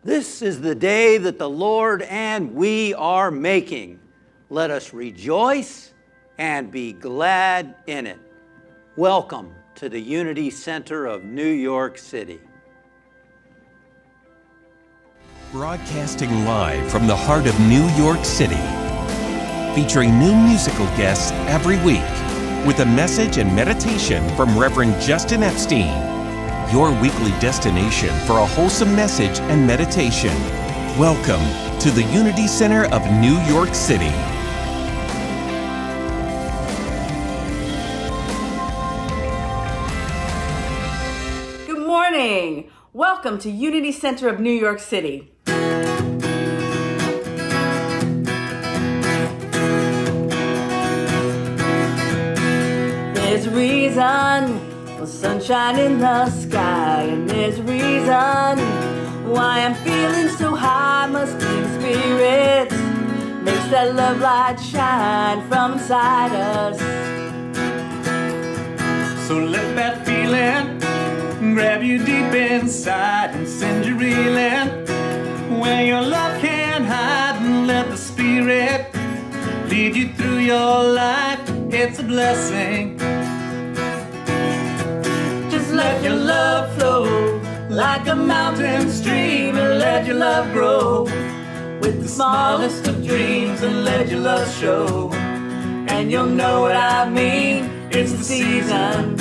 This is the day that the Lord and we are making. Let us rejoice and be glad in it. Welcome to the Unity Center of New York City. Broadcasting live from the heart of New York City, featuring new musical guests every week, with a message and meditation from Reverend Justin Epstein, your weekly destination for a wholesome message and meditation. Welcome to the Unity Center of New York City. Good morning. Welcome to Unity Center of New York City. There's a reason for sunshine in the sky, and there's a reason why I'm feeling so high. Must be the Spirit makes that love light shine from inside us. So let that feeling grab you deep inside and send you reeling where your love can't hide, and let the Spirit lead you through your life. It's a blessing. Just let your love flow like a mountain stream, and let your love grow with the smallest of dreams, and let your love show. And you'll know what I mean. It's the season.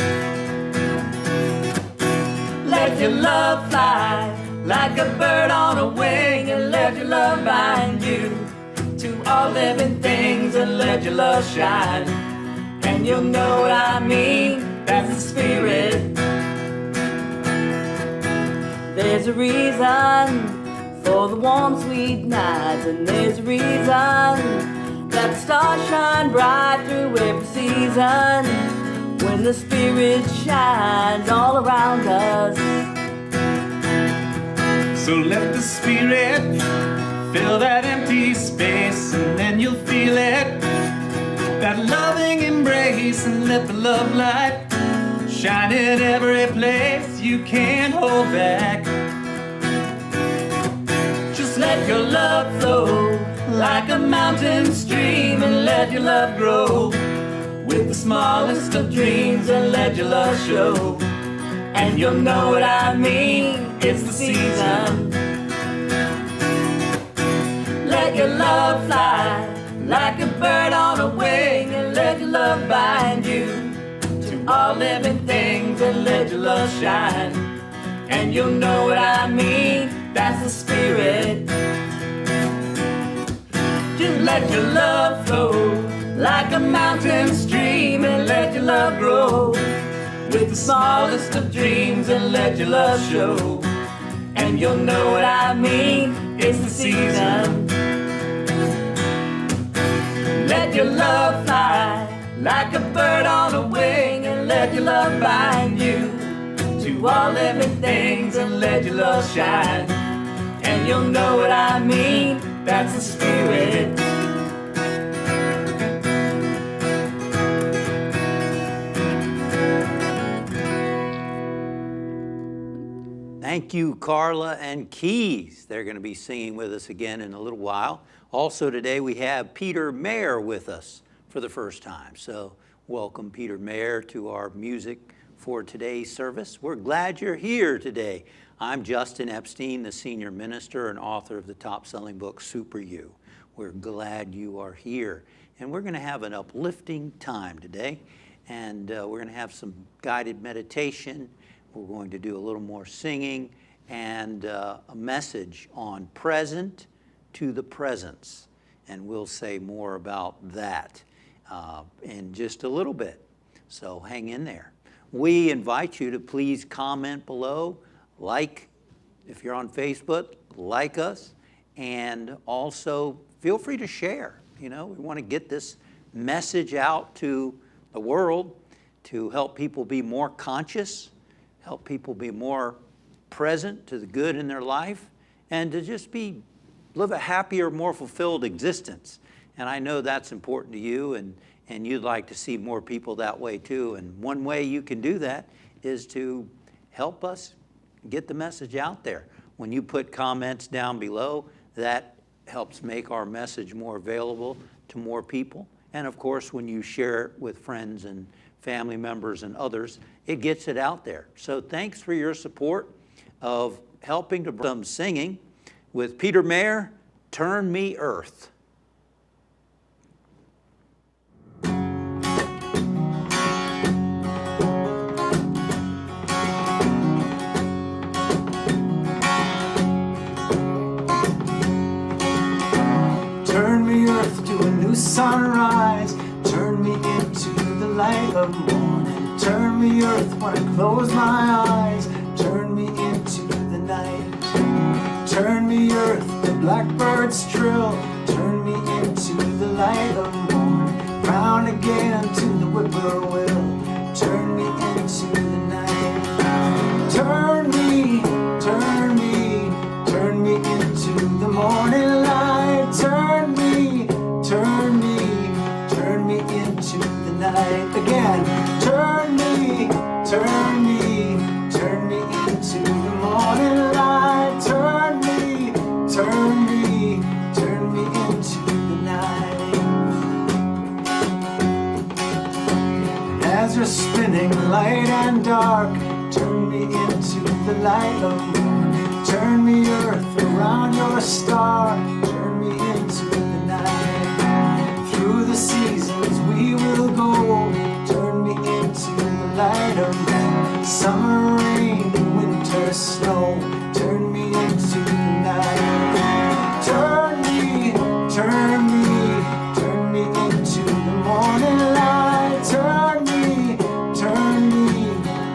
Let your love fly like a bird on a wing, and let your love bind you to all living things, and let your love shine. And you'll know what I mean. That's the Spirit. There's a reason for the warm, sweet nights, and there's a reason that the stars shine bright through every season, when the Spirit shines all around us. So let the Spirit fill that empty space, and then you'll feel it, that loving embrace, and let the love light shine in every place. You can't hold back. Just let your love flow like a mountain stream, and let your love grow with the smallest of dreams, and let your love show. And you'll know what I mean. It's the season. Let your love fly like a bird on a wing, and let your love bind you to all living things, and let your love shine. And you'll know what I mean. That's the Spirit. Just let your love flow like a mountain stream, and let your love grow with the smallest of dreams, and let your love show. And you'll know what I mean. It's the season. Let your love fly like a bird on a wing, and let your love bind you to all living things, and let your love shine. And you'll know what I mean. That's the Spirit. Thank you, Carla and Keyes. They're going to be singing with us again in a little while. Also today we have Peter Mayer with us for the first time. So welcome Peter Mayer to our music for today's service. We're glad you're here today. I'm Justin Epstein, the senior minister and author of the top-selling book, Super You. We're glad you are here. And we're going to have an uplifting time today. And we're going to have some guided meditation. We're going to do a little more singing and a message on present to the presence. And we'll say more about that in just a little bit. So hang in there. We invite you to please comment below, like if you're on Facebook, like us, and also feel free to share. You know, we want to get this message out to the world to help people be more conscious, help people be more present to the good in their life, and to just live a happier, more fulfilled existence. And I know that's important to you, and you'd like to see more people that way too. And one way you can do that is to help us get the message out there. When you put comments down below, that helps make our message more available to more people. And of course, when you share it with friends and family members and others, it gets it out there. So thanks for your support of helping to bring some singing with Peter Mayer, Turn Me Earth. Turn me earth to a new sunrise. Turn me into the light of morning. Turn me earth when I close my eyes. Turn me into the night. Turn me earth, the blackbirds trill. Turn me into the light of morning. Round again to the whippoorwill. Turn me into the night. Turn me, turn me, turn me into the morning light. Turn me, turn me, turn me into the night again. Turn me, turn me, turn me into the morning light. Turn me, turn me, turn me into the night. As you're spinning light and dark, turn me into the light of morning. Turn me earth around your star. Turn me into the night. Through the seasons we will go. Turn me into the light of day. Summer rain and winter snow. Turn me into the night. Turn me, turn me, turn me into the morning light. Turn me, turn me,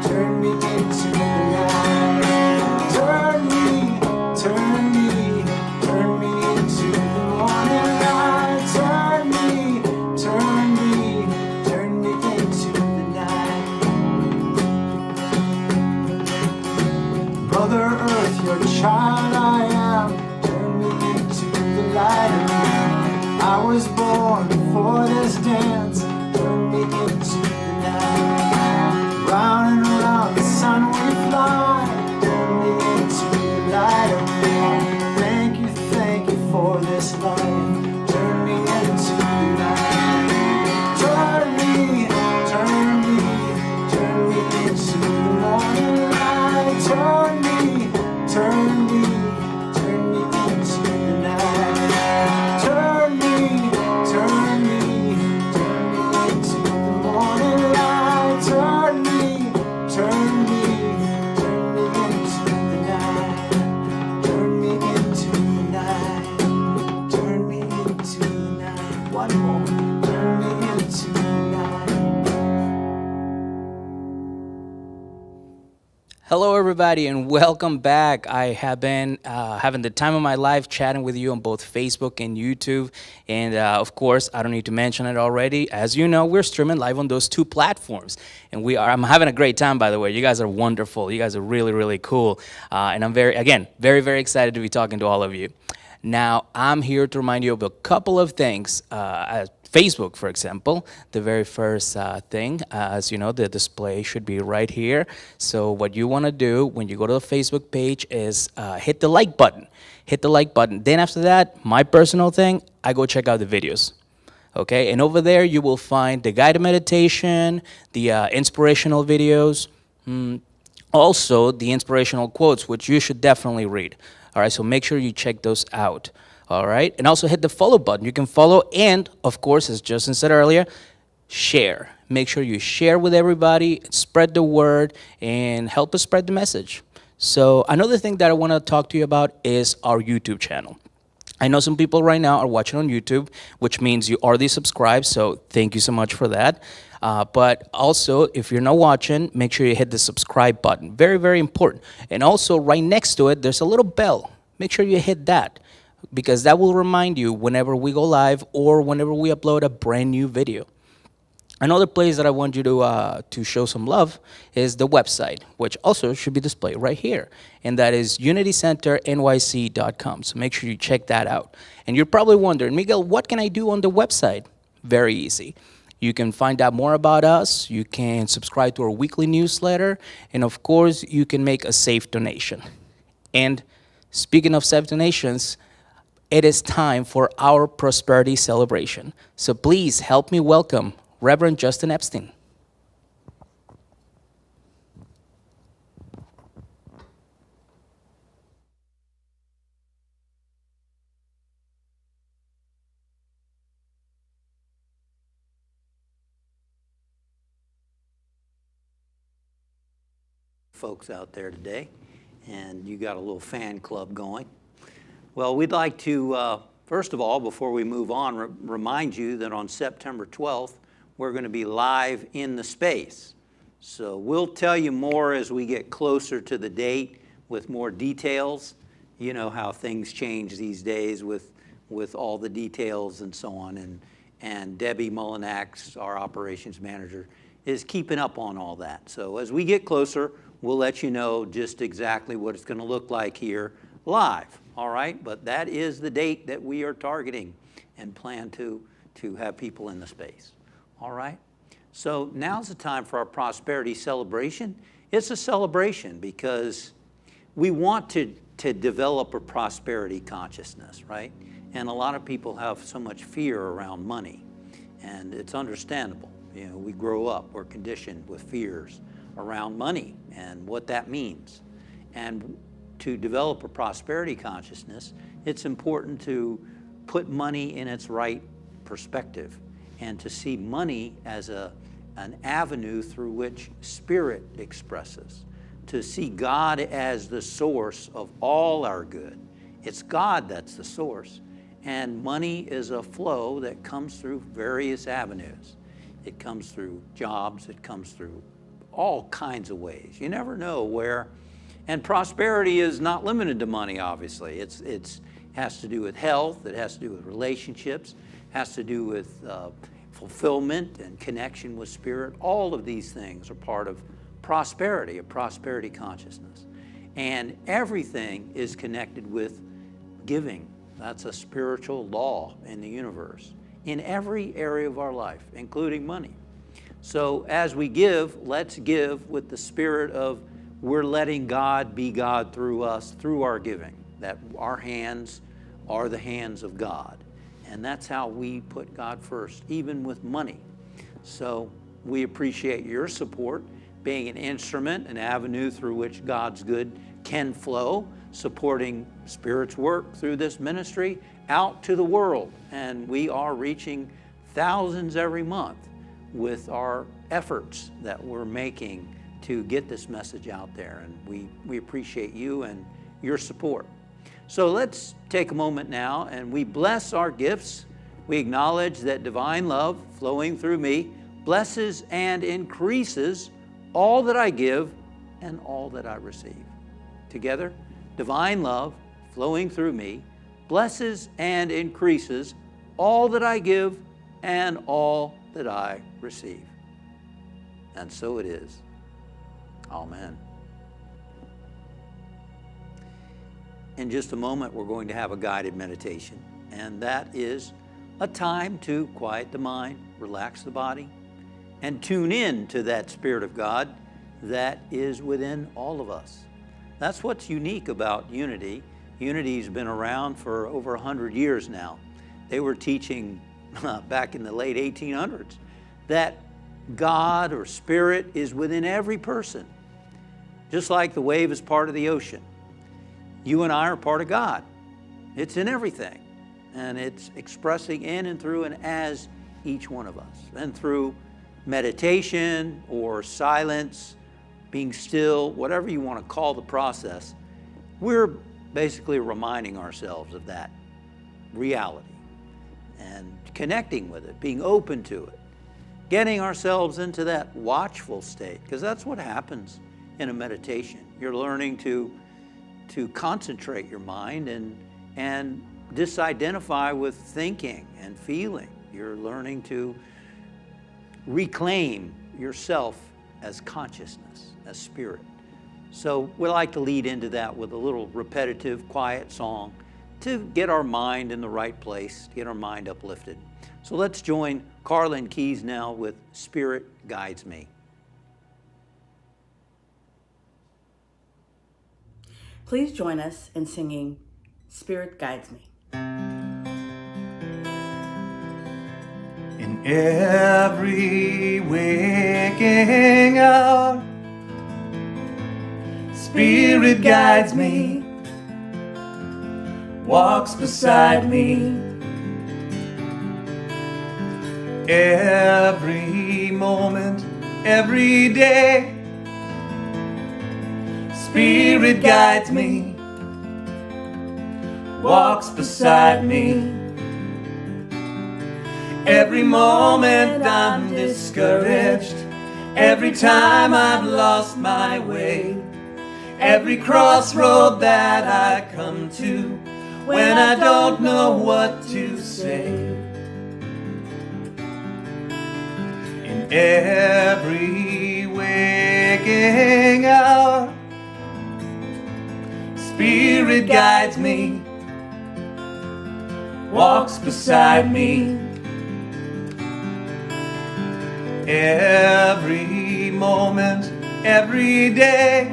turn me into the night. Turn me, turn me, turn me into the morning light. Turn me, turn me, turn me into the night. Mother Earth, your child I am. Turn me into the light of day. I was born for this dance. Turn me into the night. Round and round the sun we fly. Turn me into the light of day. Thank you for this life. Turn me into the night. Turn me, turn me, turn me into the morning light. Turn me, turn me, turn me into the night. Turn me, turn me, turn me into the morning light. Turn me, turn me, turn me into the night. Turn me into the night. Turn me into the night. One more. Turn me into the night. Hello, everybody, and welcome back. I have been having the time of my life chatting with you on both Facebook and YouTube. And of course, I don't need to mention it already. As you know, we're streaming live on those two platforms. And I'm having a great time, by the way. You guys are wonderful. You guys are really, really cool. And I'm very, very excited to be talking to all of you. Now, I'm here to remind you of a couple of things. Facebook, for example, the very first thing, as you know, the display should be right here. So what you want to do when you go to the Facebook page is hit the like button. Hit the like button. Then after that, my personal thing, I go check out the videos. Okay, and over there you will find the guided meditation, the inspirational videos, also the inspirational quotes, which you should definitely read. All right, so make sure you check those out. All right, and also hit the follow button. You can follow, and of course, as Justin said earlier, share. Make sure you share with everybody, spread the word, and help us spread the message. So another thing that I want to talk to you about is our YouTube channel. I know some people right now are watching on YouTube, which means you already subscribed, so thank you so much for that. But also, if you're not watching, make sure you hit the subscribe button. Very, very important. And also, right next to it, there's a little bell. Make sure you hit that, because that will remind you whenever we go live or whenever we upload a brand new video. Another place that I want you to show some love is the website, which also should be displayed right here. And that is unitycenternyc.com. So make sure you check that out. And you're probably wondering, Miguel, what can I do on the website? Very easy. You can find out more about us. You can subscribe to our weekly newsletter. And of course, you can make a safe donation. And Speaking of 70 nations, it is time for our prosperity celebration. So please help me welcome Reverend Justin Epstein. Folks out there today, and you got a little fan club going. Well, we'd like to, first of all, before we move on, remind you that on September 12th, we're going to be live in the space. So we'll tell you more as we get closer to the date with more details. You know how things change these days with all the details and so on. And Debbie Mullinax, our operations manager, is keeping up on all that. So as we get closer, we'll let you know just exactly what it's going to look like here live, all right? But that is the date that we are targeting and plan to have people in the space, all right? So now's the time for our prosperity celebration. It's a celebration because we want to develop a prosperity consciousness, right? And a lot of people have so much fear around money, and it's understandable. You know, we grow up, we're conditioned with fears around money and what that means. And to develop a prosperity consciousness, it's important to put money in its right perspective and to see money as an avenue through which spirit expresses, to see God as the source of all our good. It's God that's the source, and money is a flow that comes through various avenues. It comes through jobs, it comes through all kinds of ways. You never know where. And prosperity is not limited to money, obviously. It has to do with health, it has to do with relationships, has to do with fulfillment and connection with spirit. All of these things are part of prosperity, a prosperity consciousness. And everything is connected with giving. That's a spiritual law in the universe, in every area of our life, including money. So as we give, let's give with the spirit of we're letting God be God through us, through our giving, that our hands are the hands of God. And that's how we put God first, even with money. So we appreciate your support, being an instrument, an avenue through which God's good can flow, supporting Spirit's work through this ministry out to the world. And we are reaching thousands every month with our efforts that we're making to get this message out there. And we appreciate you and your support. So let's take a moment now and we bless our gifts. We acknowledge that divine love flowing through me blesses and increases all that I give and all that I receive. Together, divine love flowing through me blesses and increases all that I give and all that I receive. And so it is. Amen. In just a moment, we're going to have a guided meditation, and that is a time to quiet the mind, relax the body, and tune in to that Spirit of God that is within all of us. That's what's unique about unity. Unity's been around for over 100 years now. They were teaching back in the late 1800s that God or Spirit is within every person, just like the wave is part of the ocean. You and I are part of God. It's in everything, and it's expressing in and through and as each one of us. And through meditation or silence, being still, whatever you want to call the process, we're basically reminding ourselves of that reality and connecting with it, being open to it, getting ourselves into that watchful state, because that's what happens in a meditation. You're learning to concentrate your mind and disidentify with thinking and feeling. You're learning to reclaim yourself as consciousness, as spirit. So we like to lead into that with a little repetitive, quiet song to get our mind in the right place, to get our mind uplifted. So let's join Carla and Keyes now with Spirit Guides Me. Please join us in singing Spirit Guides Me. In every waking hour, Spirit guides me, walks beside me. Every moment, every day, Spirit guides me, walks beside me. Every moment I'm discouraged, every time I've lost my way, every crossroad that I come to when I don't know what to say. In every waking hour, Spirit guides me, walks beside me. Every moment, every day,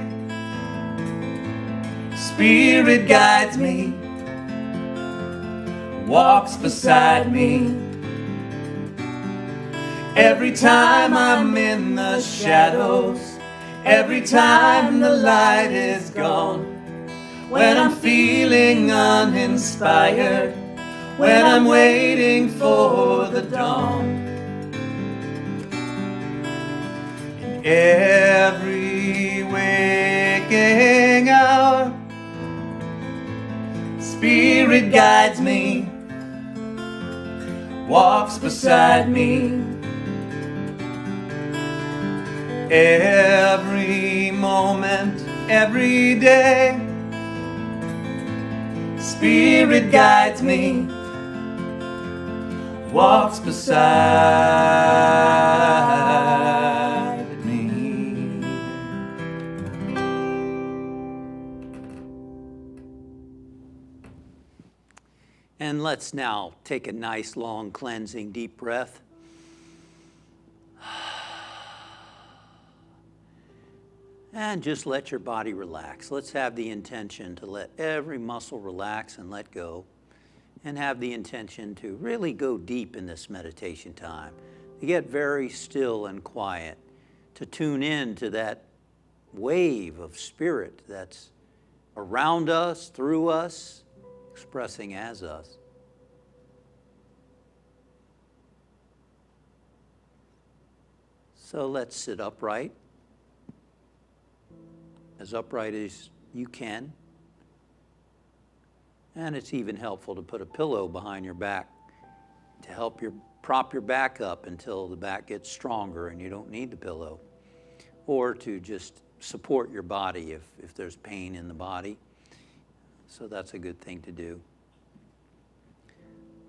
Spirit guides me, walks beside me. Every time I'm in the shadows, every time the light is gone, when I'm feeling uninspired, when I'm waiting for the dawn. In every waking hour, Spirit guides me, walks beside me. Every moment, every day, Spirit guides me, walks beside me. And let's now take a nice, long, cleansing, deep breath. And just let your body relax. Let's have the intention to let every muscle relax and let go. And have the intention to really go deep in this meditation time. To get very still and quiet. To tune in to that wave of spirit that's around us, through us, expressing as us. So let's sit upright as you can. And it's even helpful to put a pillow behind your back to help prop your back up until the back gets stronger and you don't need the pillow. Or to just support your body if there's pain in the body. So that's a good thing to do.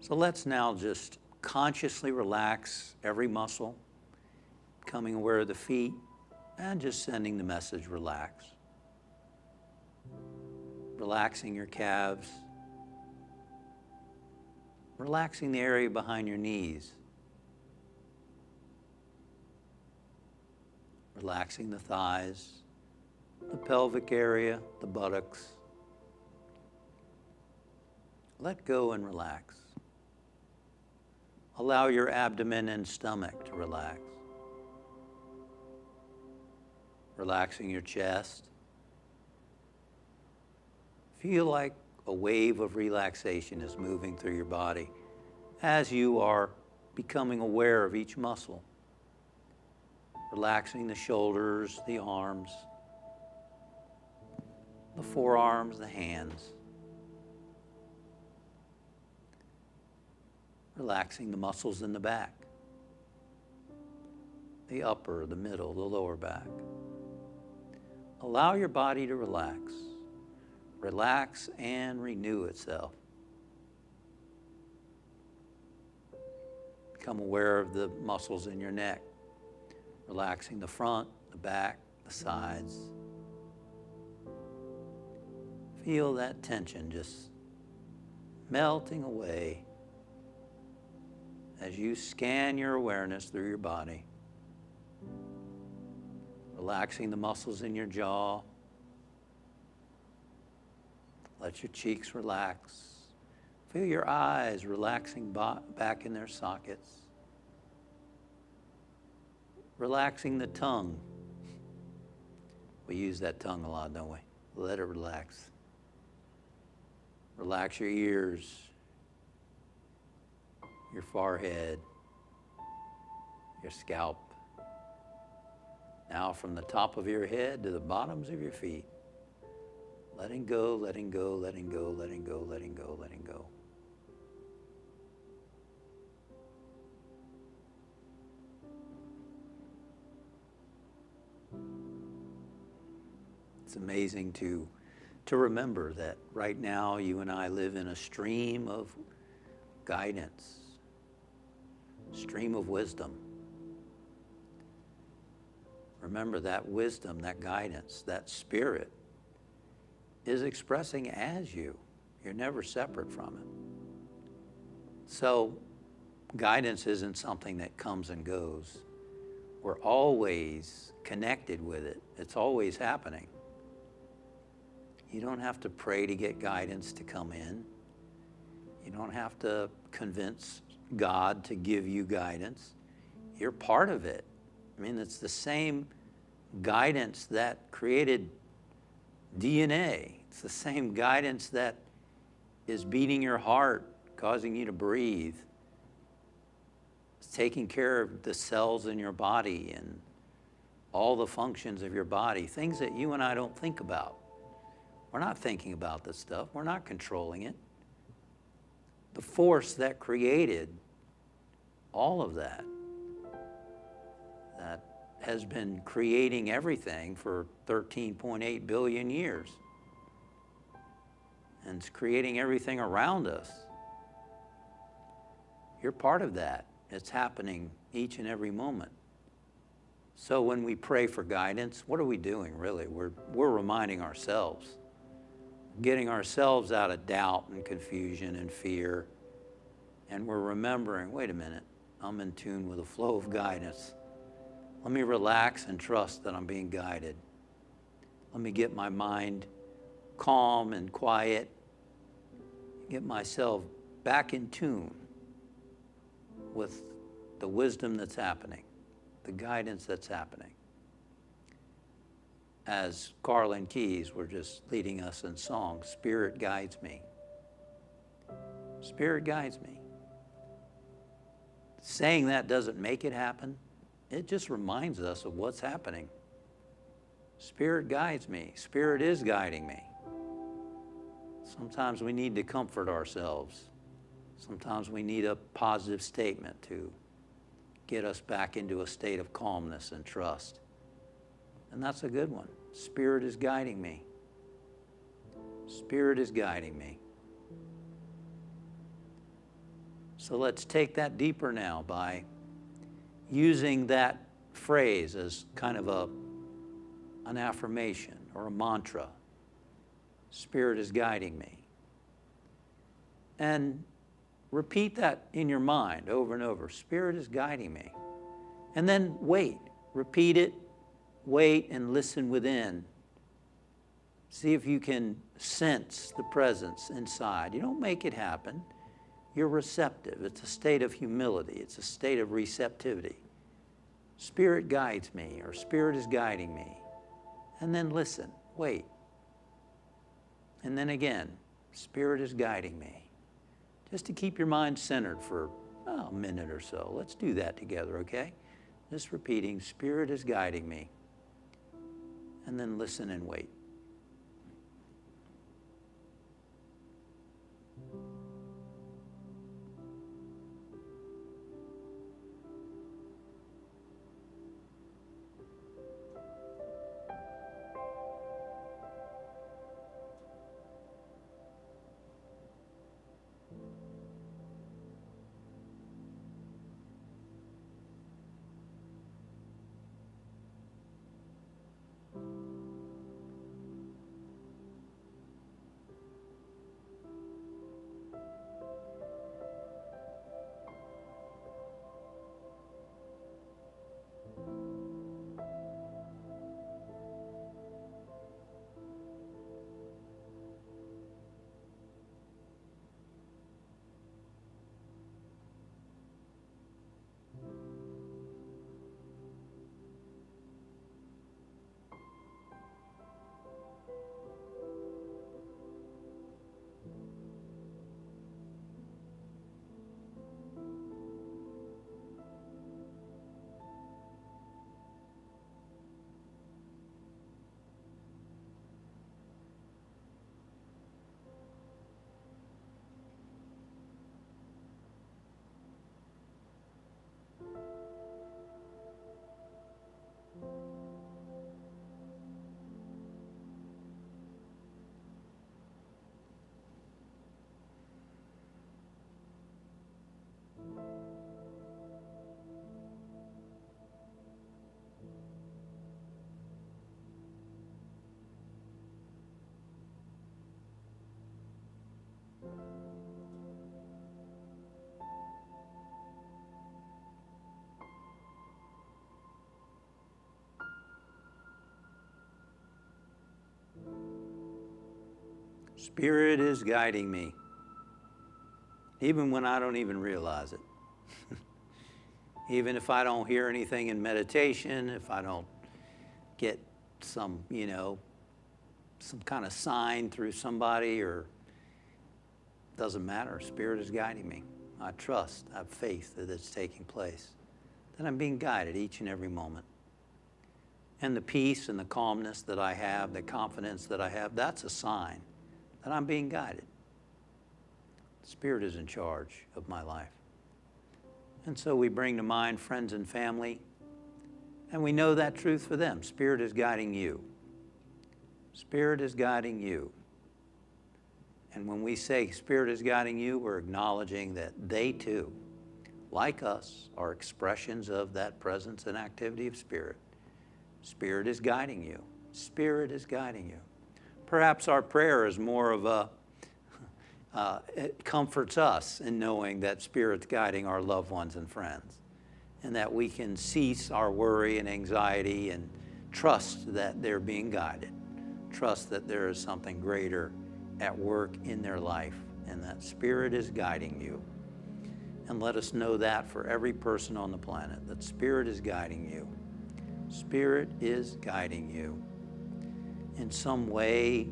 So let's now just consciously relax every muscle, becoming aware of the feet, and just sending the message, relax. Relaxing your calves. Relaxing the area behind your knees. Relaxing the thighs, the pelvic area, the buttocks. Let go and relax. Allow your abdomen and stomach to relax. Relaxing your chest. Feel like a wave of relaxation is moving through your body as you are becoming aware of each muscle. Relaxing the shoulders, the arms, the forearms, the hands. Relaxing the muscles in the back, the upper, the middle, the lower back. Allow your body to relax. Relax and renew itself. Become aware of the muscles in your neck. Relaxing the front, the back, the sides. Feel that tension just melting away as you scan your awareness through your body. Relaxing the muscles in your jaw. Let your cheeks relax. Feel your eyes relaxing back in their sockets. Relaxing the tongue. We use that tongue a lot, don't we? Let it relax. Relax your ears, your forehead, your scalp. Now from the top of your head to the bottoms of your feet. Letting go, letting go, letting go, letting go, letting go, letting go. It's amazing to remember that right now you and I live in a stream of guidance, stream of wisdom. Remember that wisdom, that guidance, that spirit is expressing as you. You're never separate from it. So guidance isn't something that comes and goes. We're always connected with it. It's always happening. You don't have to pray to get guidance to come in. You don't have to convince God to give you guidance. You're part of it. I mean, it's the same guidance that created DNA. It's the same guidance that is beating your heart, causing you to breathe. It's taking care of the cells in your body and all the functions of your body, things that you and I don't think about. We're not thinking about this stuff. We're not controlling it. The force that created all of that has been creating everything for 13.8 billion years. And it's creating everything around us. You're part of that. It's happening each and every moment. So when we pray for guidance, what are we doing really? We're reminding ourselves, getting ourselves out of doubt and confusion and fear. And we're remembering, wait a minute, I'm in tune with the flow of guidance. Let me relax and trust that I'm being guided. Let me get my mind calm and quiet. Get myself back in tune with the wisdom that's happening, the guidance that's happening. As Carla and Keyes were just leading us in song, Spirit guides me. Spirit guides me. Saying that doesn't make it happen. It just reminds us of what's happening. Spirit guides me. Spirit is guiding me. Sometimes we need to comfort ourselves. Sometimes we need a positive statement to get us back into a state of calmness and trust. And that's a good one. Spirit is guiding me. Spirit is guiding me. So let's take that deeper now by using that phrase as kind of an affirmation or a mantra. Spirit is guiding me. And repeat that in your mind over and over. Spirit is guiding me. And then wait. Repeat it. Wait and listen within. See if you can sense the presence inside. You don't make it happen. You're receptive. It's a state of humility. It's a state of receptivity. Spirit guides me, or Spirit is guiding me. And then listen, wait. And then again, Spirit is guiding me. Just to keep your mind centered for a minute or so. Let's do that together, okay? Just repeating, Spirit is guiding me. And then listen and wait. Spirit is guiding me, even when I don't even realize it. Even if I don't hear anything in meditation, if I don't get some, some kind of sign through somebody, or doesn't matter, Spirit is guiding me. I trust, I have faith that it's taking place, that I'm being guided each and every moment. And the peace and the calmness that I have, the confidence that I have, that's a sign that I'm being guided. Spirit is in charge of my life. And so we bring to mind friends and family, and we know that truth for them. Spirit is guiding you. Spirit is guiding you. And when we say Spirit is guiding you, we're acknowledging that they too, like us, are expressions of that presence and activity of Spirit. Spirit is guiding you. Spirit is guiding you. Perhaps our prayer is more of it comforts us in knowing that Spirit's guiding our loved ones and friends, and that we can cease our worry and anxiety and trust that they're being guided. Trust that there is something greater at work in their life, and that Spirit is guiding you. And let us know that for every person on the planet, that Spirit is guiding you. Spirit is guiding you. In some way,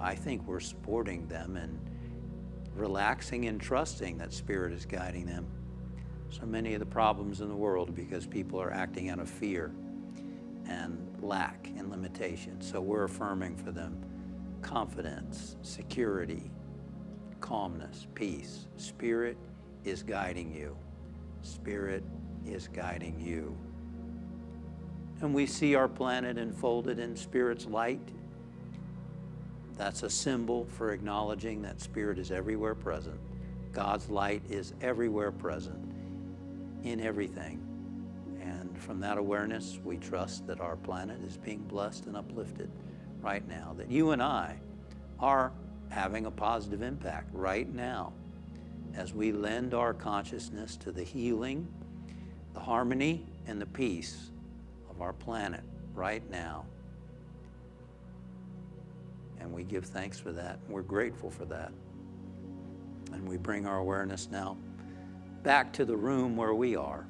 I think we're supporting them and relaxing and trusting that Spirit is guiding them. So many of the problems in the world are because people are acting out of fear and lack and limitation. So we're affirming for them confidence, security, calmness, peace. Spirit is guiding you. Spirit is guiding you. And we see our planet enfolded in Spirit's light. That's a symbol for acknowledging that Spirit is everywhere present. God's light is everywhere present in everything. And from that awareness, we trust that our planet is being blessed and uplifted right now, that you and I are having a positive impact right now as we lend our consciousness to the healing, the harmony, and the peace of our planet right now. And we give thanks for that. We're grateful for that. And we bring our awareness now back to the room where we are.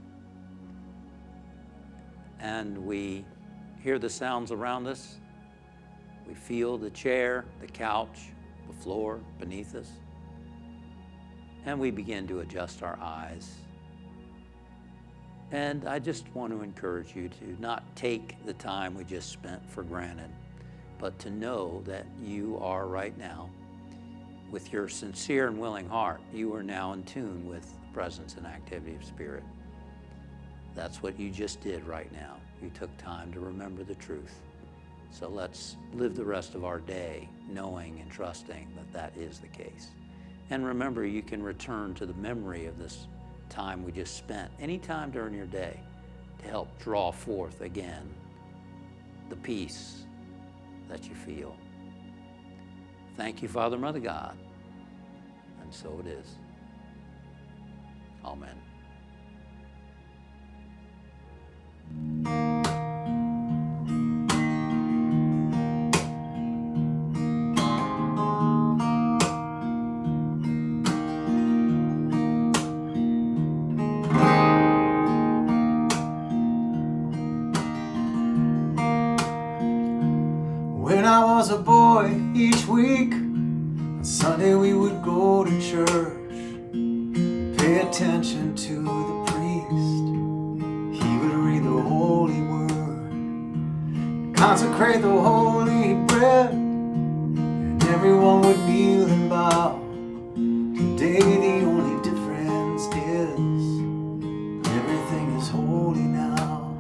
And we hear the sounds around us. We feel the chair, the couch, the floor beneath us. And we begin to adjust our eyes. And I just want to encourage you to not take the time we just spent for granted, but to know that you are right now, with your sincere and willing heart, you are now in tune with the presence and activity of Spirit. That's what you just did right now. You took time to remember the truth. So let's live the rest of our day knowing and trusting that that is the case. And remember, you can return to the memory of this time we just spent anytime during your day to help draw forth again the peace that you feel. Thank you, Father, Mother God. And so it is. Amen. When I was a boy, each week on Sunday we would go to church, pay attention to the priest. He would read the holy word, consecrate the holy bread, and everyone would kneel and bow. Today the only difference is everything is holy now.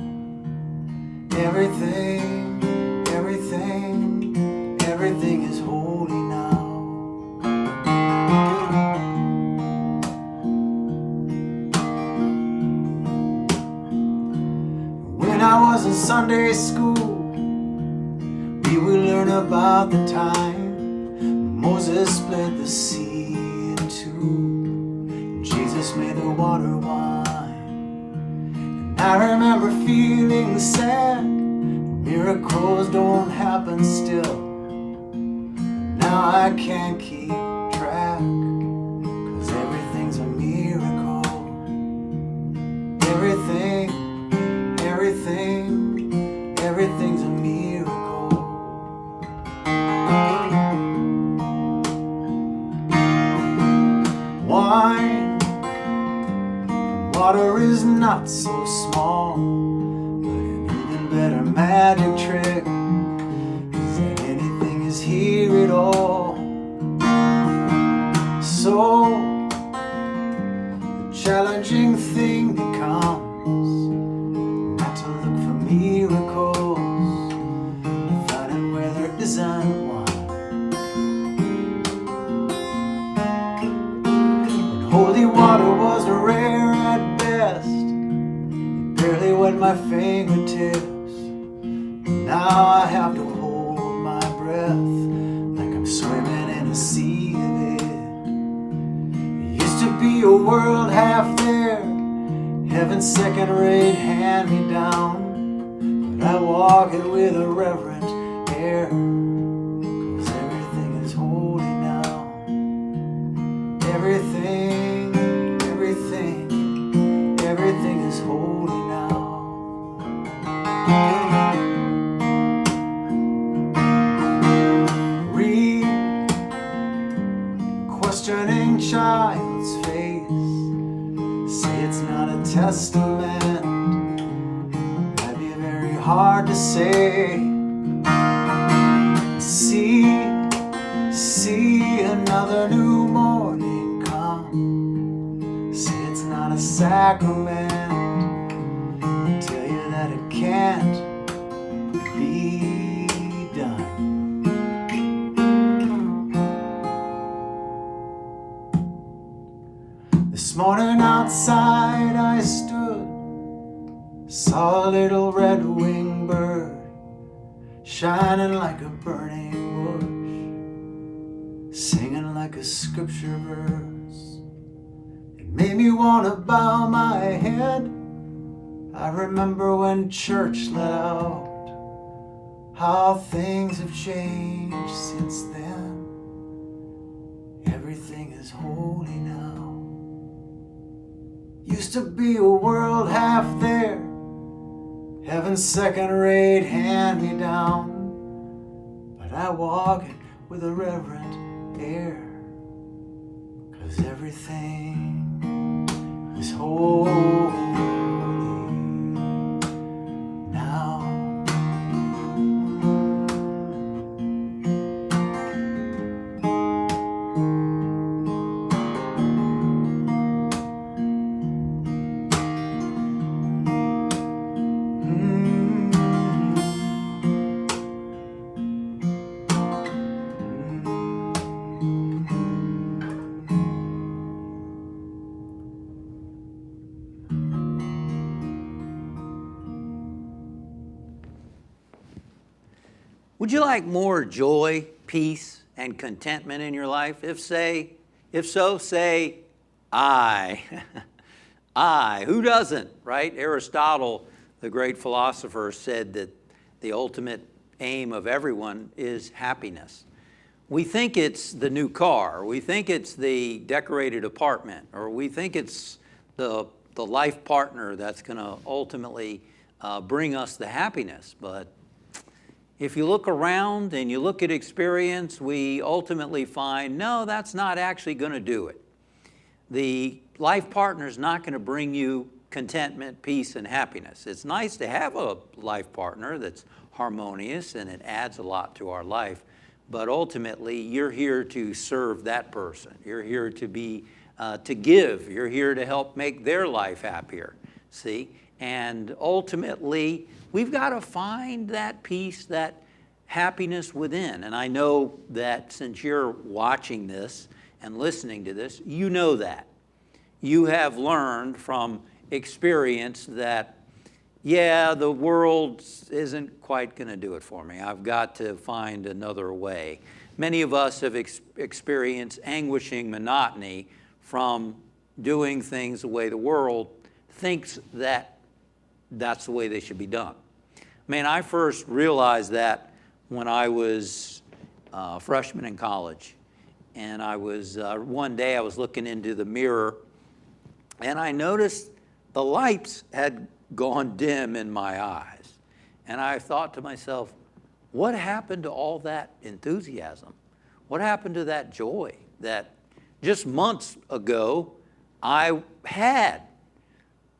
Everything is holy now. When I was in Sunday school, we would learn about the time Moses split the sea in two, Jesus made the water wine. And I remember feeling sad, miracles don't happen still. Now now I can't keep track, 'cause everything's a miracle. Everything's a miracle. Wine from water is not so small, but an even better magic trick is that anything is here at all. So the challenging thing becomes not to look for miracles, but finding where there isn't one. When holy water was rare at best, it barely wet my fingertips. Now I have to hold my breath like I'm swimming in a sea of it. It used to be a world half there, heaven's second-rate hand-me-down, but I walk it with a reverent air, 'cause everything is holy now. Everything is holy now. Read questioning child's face, say it's not a testament, might be very hard to say. See another new morning come, say it's not a sacrament, tell you that it can't be done. This morning outside I stood, saw a little red-winged bird shining like a burning bush, singing like a scripture verse. It made me want to bow my head. I remember when church let out, how things have changed since then. Everything is holy now. Used to be a world half there, heaven's second-rate hand-me-down, but I walk it with a reverent air, 'cause everything is holy now. Would you like more joy, peace, and contentment in your life? If so, say, I. I. Who doesn't, right? Aristotle, the great philosopher, said that the ultimate aim of everyone is happiness. We think it's the new car, we think it's the decorated apartment, or we think it's the life partner that's going to ultimately bring us the happiness. But if you look around and you look at experience, we ultimately find, no, that's not actually going to do it. The life partner is not going to bring you contentment, peace, and happiness. It's nice to have a life partner that's harmonious and it adds a lot to our life, but ultimately you're here to serve that person. You're here to be, to give. You're here to help make their life happier, see? And ultimately, we've got to find that peace, that happiness within. And I know that since you're watching this and listening to this, you know that. You have learned from experience that, yeah, the world isn't quite going to do it for me. I've got to find another way. Many of us have experienced anguishing monotony from doing things the way the world thinks that that's the way they should be done. Man, I first realized that when I was freshman in college. And I was, one day I was looking into the mirror and I noticed the lights had gone dim in my eyes. And I thought to myself, what happened to all that enthusiasm? What happened to that joy that just months ago I had?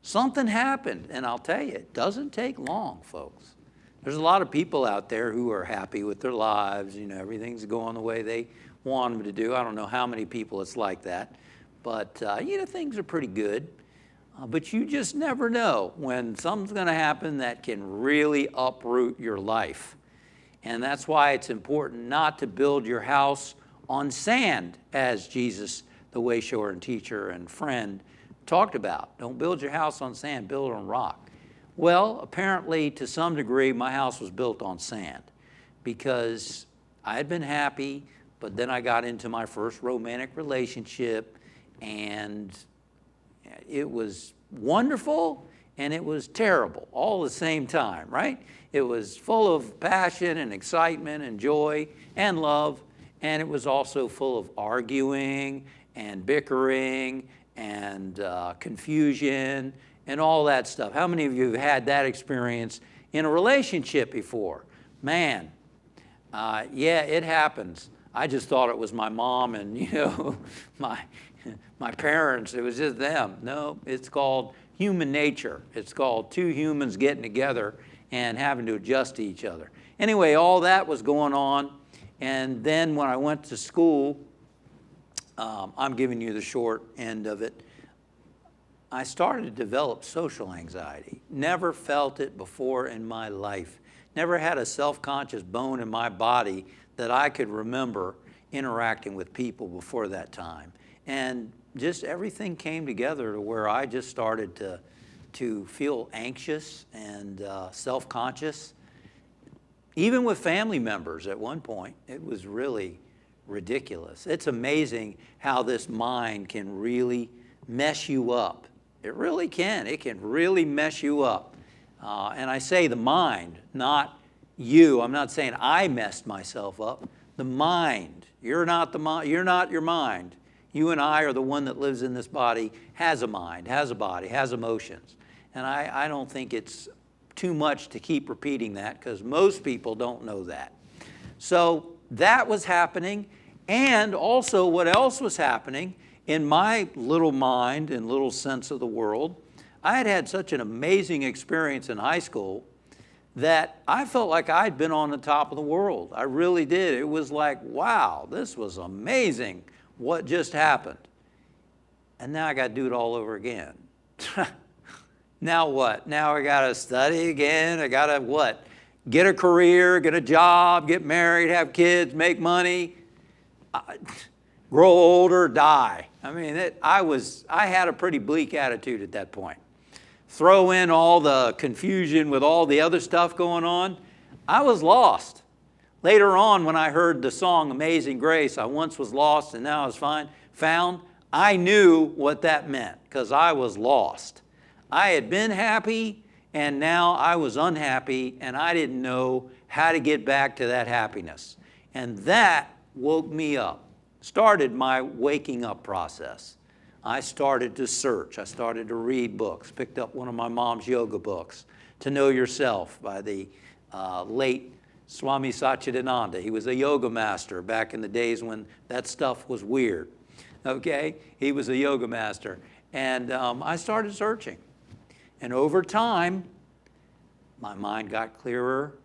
Something happened, and I'll tell you, it doesn't take long, folks. There's a lot of people out there who are happy with their lives, everything's going the way they want them to do. I don't know how many people it's like that, but things are pretty good. But you just never know when something's going to happen that can really uproot your life. And that's why it's important not to build your house on sand, as Jesus, the way shower and teacher and friend, talked about. Don't build your house on sand, build it on rock. Well, apparently, to some degree, my house was built on sand because I had been happy, but then I got into my first romantic relationship, and it was wonderful and it was terrible all at the same time, right? It was full of passion and excitement and joy and love, and it was also full of arguing and bickering and confusion and all that stuff. How many of you have had that experience in a relationship before? Man, yeah, it happens. I just thought it was my mom and, my parents. It was just them. No, it's called human nature. It's called two humans getting together and having to adjust to each other. Anyway, all that was going on. And then when I went to school, I'm giving you the short end of it, I started to develop social anxiety. Never felt it before in my life. Never had a self-conscious bone in my body that I could remember interacting with people before that time. And just everything came together to where I just started to feel anxious and self-conscious. Even with family members at one point, it was really ridiculous. It's amazing how this mind can really mess you up. It really can. It can really mess you up. And I say the mind, not you. I'm not saying I messed myself up. The mind. You're not the mind. You're not your mind. You and I are the one that lives in this body, has a mind, has a body, has emotions. And I don't think it's too much to keep repeating that because most people don't know that. So that was happening. And also what else was happening in my little mind and little sense of the world, I had such an amazing experience in high school that I felt like I'd been on the top of the world. I really did. It was like, wow, this was amazing what just happened. And now I got to do it all over again. Now what? Now I got to study again. I got to what? Get a career, get a job, get married, have kids, make money, grow older, die. I mean, I had a pretty bleak attitude at that point. Throw in all the confusion with all the other stuff going on, I was lost. Later on, when I heard the song Amazing Grace, I once was lost and now I was found, I knew what that meant because I was lost. I had been happy and now I was unhappy and I didn't know how to get back to that happiness. And that woke me up, started my waking up process. I started to search. I started to read books, picked up one of my mom's yoga books, To Know Yourself by the late Swami Satchidananda. He was a yoga master back in the days when that stuff was weird. Okay? He was a yoga master. And I started searching. And over time, my mind got clearer.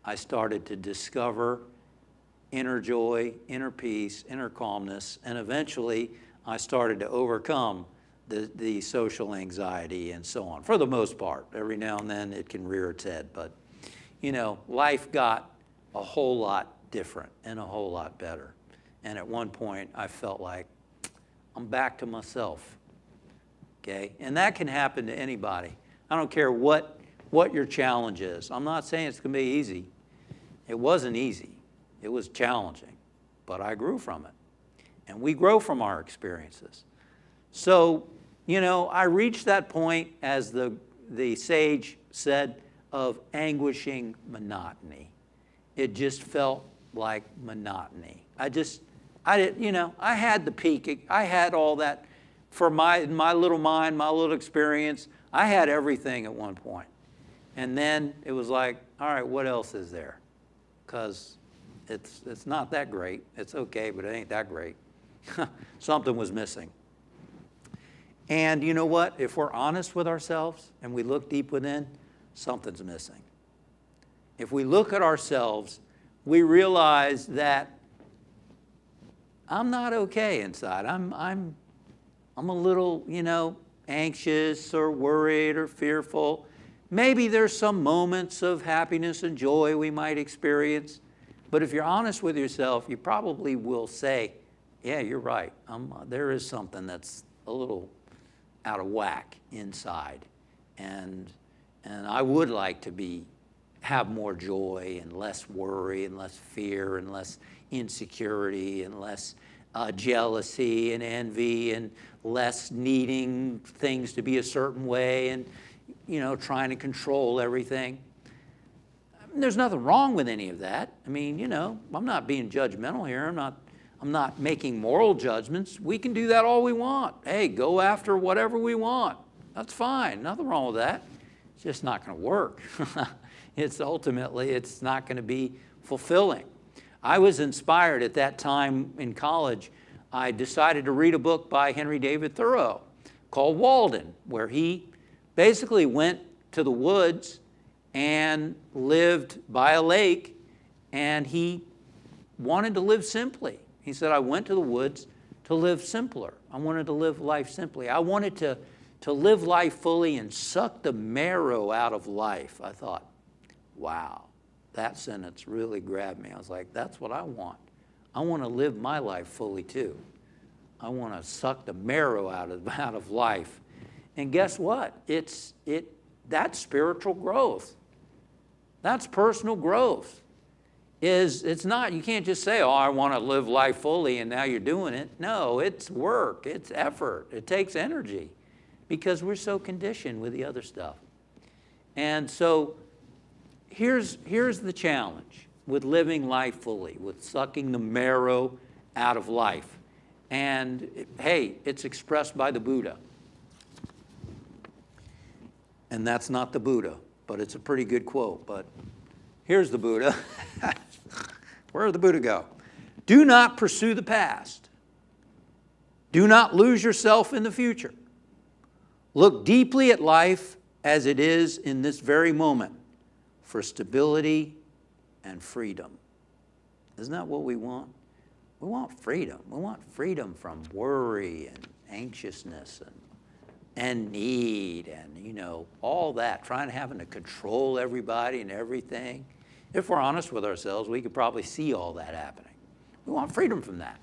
I started to discover inner joy, inner peace, inner calmness, and eventually I started to overcome the social anxiety and so on, for the most part. Every now and then it can rear its head, but life got a whole lot different and a whole lot better. And at one point I felt like I'm back to myself. Okay? And that can happen to anybody. I don't care what your challenge is. I'm not saying it's going to be easy. It wasn't easy. It was challenging, but I grew from it. And we grow from our experiences. So, I reached that point, as the sage said, of anguishing monotony. It just felt like monotony. I didn't, I had the peak. I had all that for my little mind, my little experience. I had everything at one point. And then it was like, all right, what else is there? Because it's not that great. It's okay, but it ain't that great. Something was missing. And you know what? If we're honest with ourselves and we look deep within, something's missing. If we look at ourselves, we realize that I'm not okay inside. I'm a little, anxious or worried or fearful. Maybe there's some moments of happiness and joy we might experience. But if you're honest with yourself, you probably will say, yeah, you're right. There is something that's a little out of whack inside. And I would like to have more joy and less worry and less fear and less insecurity and less jealousy and envy and less needing things to be a certain way and, trying to control everything. There's nothing wrong with any of that. I mean, I'm not being judgmental here. I'm not making moral judgments. We can do that all we want. Hey, go after whatever we want. That's fine. Nothing wrong with that. It's just not going to work. It's not going to be fulfilling. I was inspired at that time in college. I decided to read a book by Henry David Thoreau called Walden, where he basically went to the woods and lived by a lake, and he wanted to live simply. He said, I went to the woods to live simpler. I wanted to live life simply. I wanted to live life fully and suck the marrow out of life. I thought, wow, that sentence really grabbed me. I was like, that's what I want. I want to live my life fully too. I want to suck the marrow out of life. And guess what? That's spiritual growth. That's personal growth. It's not, you can't just say, oh, I want to live life fully and now you're doing it. No, it's work, it's effort, it takes energy because we're so conditioned with the other stuff. And so here's the challenge with living life fully, with sucking the marrow out of life. And hey, it's expressed by the Buddha. And that's not the Buddha, but it's a pretty good quote. But here's the Buddha. Where did the Buddha go? Do not pursue the past. Do not lose yourself in the future. Look deeply at life as it is in this very moment for stability and freedom. Isn't that what we want? We want freedom. We want freedom from worry and anxiousness and need and, all that, having to control everybody and everything. If we're honest with ourselves, we could probably see all that happening. We want freedom from that.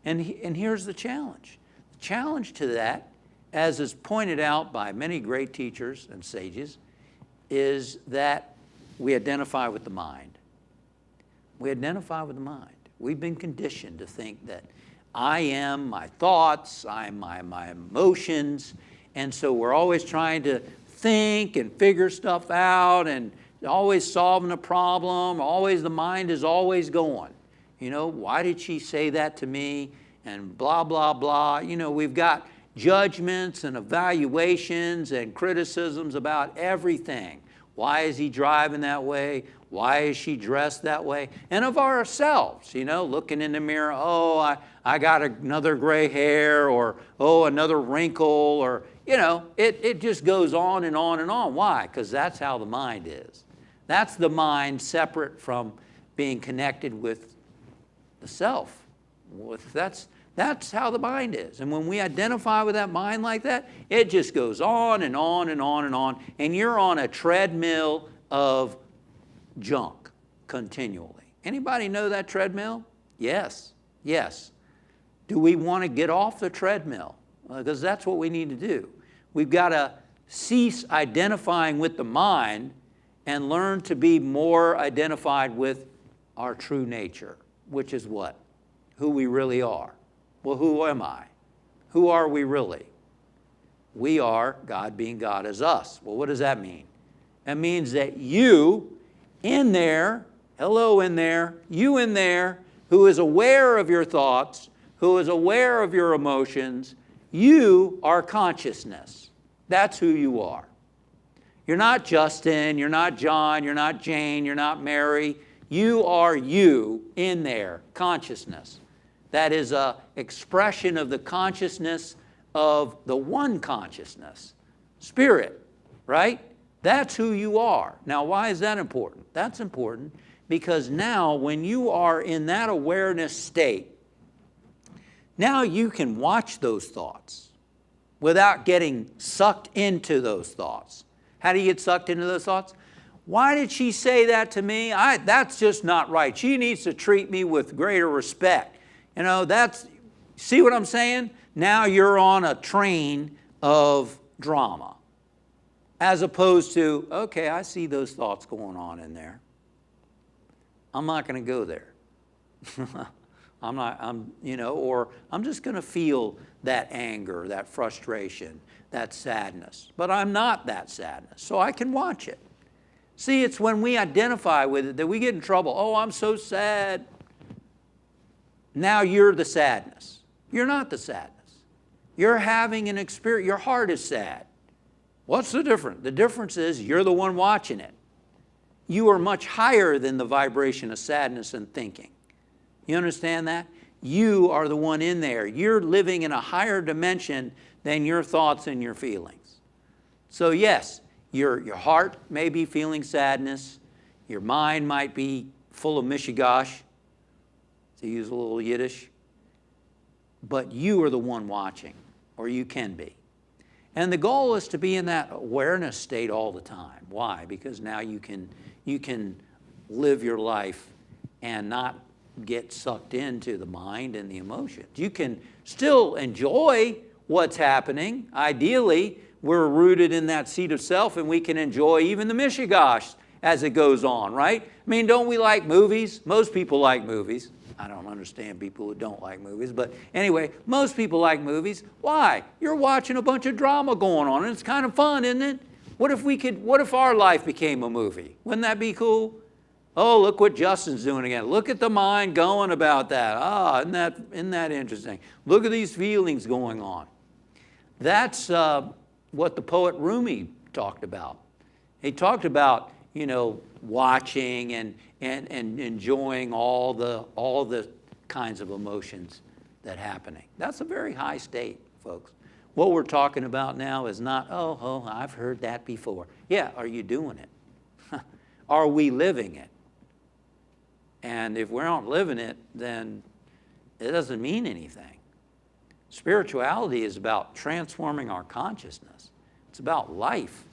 And here's the challenge. The challenge to that, as is pointed out by many great teachers and sages, is that we identify with the mind. We identify with the mind. We've been conditioned to think that I am my thoughts, I'm my emotions, and so we're always trying to think and figure stuff out and always solving a problem, the mind is always going. Why did she say that to me? And blah, blah, blah. We've got judgments and evaluations and criticisms about everything. Why is he driving that way? Why is she dressed that way? And of ourselves, looking in the mirror, oh, I got another gray hair, or oh, another wrinkle, or, it just goes on and on and on. Why? Because that's how the mind is. That's the mind separate from being connected with the self. That's how the mind is. And when we identify with that mind like that, it just goes on and on and on and on. And you're on a treadmill of junk continually. Anybody know that treadmill? Yes. Do we want to get off the treadmill? Because that's what we need to do. We've got to cease identifying with the mind and learn to be more identified with our true nature, which is what? Who we really are. Well, who am I? Who are we really? We are God being God as us. Well, what does that mean? That means that you, in there, hello in there, you in there, who is aware of your thoughts, who is aware of your emotions. You are consciousness. That's who you are. You're not Justin, you're not John, you're not Jane, you're not Mary. You are you in there, consciousness. That is an expression of the consciousness of the one consciousness, spirit, right? That's who you are. Now, why is that important? That's important because now when you are in that awareness state, now you can watch those thoughts without getting sucked into those thoughts. How do you get sucked into those thoughts? Why did she say that to me? That's just not right. She needs to treat me with greater respect. You know, see what I'm saying? Now you're on a train of drama. As opposed to, okay, I see those thoughts going on in there. I'm not going to go there. Or I'm just going to feel that anger, that frustration, that sadness. But I'm not that sadness, so I can watch it. See, it's when we identify with it that we get in trouble. Oh, I'm so sad. Now you're the sadness. You're not the sadness. You're having an experience. Your heart is sad. What's the difference? The difference is you're the one watching it. You are much higher than the vibration of sadness and thinking. You understand that? You are the one in there. You're living in a higher dimension than your thoughts and your feelings. So yes, your heart may be feeling sadness. Your mind might be full of mishigosh, to use a little Yiddish. But you are the one watching, or you can be. And the goal is to be in that awareness state all the time. Why? Because now you can live your life and not get sucked into the mind and the emotions. You can still enjoy what's happening. Ideally, we're rooted in that seat of self and we can enjoy even the mishigosh as it goes on, right? I mean, don't we like movies? Most people like movies. I don't understand people who don't like movies, but anyway, most people like movies. Why? You're watching a bunch of drama going on, and it's kind of fun, isn't it? What if our life became a movie? Wouldn't that be cool? Oh, look what Justin's doing again. Look at the mind going about that. Isn't that interesting? Look at these feelings going on. That's what the poet Rumi talked about. He talked about, watching and enjoying all the kinds of emotions that are happening. That's a very high state, folks. What we're talking about now is not, I've heard that before. Yeah, are you doing it? Are we living it? And if we aren't living it, then it doesn't mean anything. Spirituality is about transforming our consciousness. It's about life.